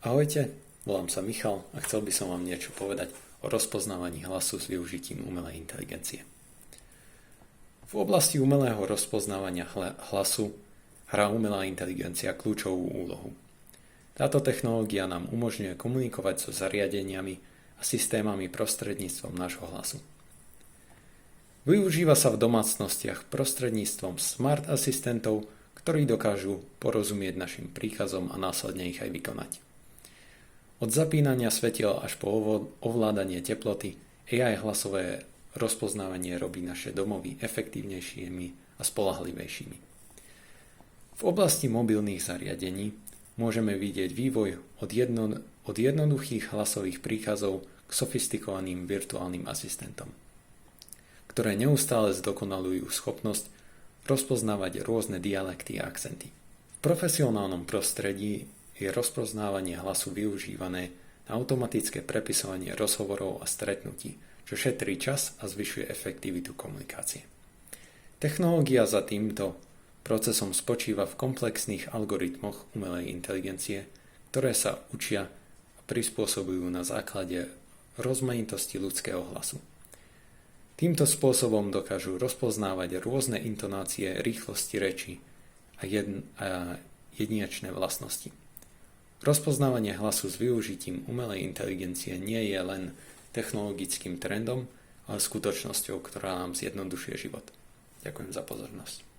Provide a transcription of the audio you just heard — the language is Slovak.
Ahojte, volám sa Michal a chcel by som vám niečo povedať o rozpoznávaní hlasu s využitím umelej inteligencie. V oblasti umelého rozpoznávania hlasu hrá umelá inteligencia kľúčovú úlohu. Táto technológia nám umožňuje komunikovať so zariadeniami a systémami prostredníctvom nášho hlasu. Využíva sa v domácnostiach prostredníctvom smart asistentov, ktorí dokážu porozumieť našim príkazom a následne ich aj vykonať. Od zapínania svetiel až po ovládanie teploty, AI hlasové rozpoznávanie robí naše domovy efektívnejšími a spoľahlivejšími. V oblasti mobilných zariadení môžeme vidieť vývoj od jednoduchých hlasových príkazov k sofistikovaným virtuálnym asistentom, ktoré neustále zdokonalujú schopnosť rozpoznávať rôzne dialekty a akcenty. V profesionálnom prostredí je rozpoznávanie hlasu využívané na automatické prepisovanie rozhovorov a stretnutí, čo šetrí čas a zvyšuje efektivitu komunikácie. Technológia za týmto procesom spočíva v komplexných algoritmoch umelej inteligencie, ktoré sa učia a prispôsobujú na základe rozmanitosti ľudského hlasu. Týmto spôsobom dokážu rozpoznávať rôzne intonácie, rýchlosti reči a jedinečné vlastnosti. Rozpoznávanie hlasu s využitím umelej inteligencie nie je len technologickým trendom, ale skutočnosťou, ktorá nám zjednodušuje život. Ďakujem za pozornosť.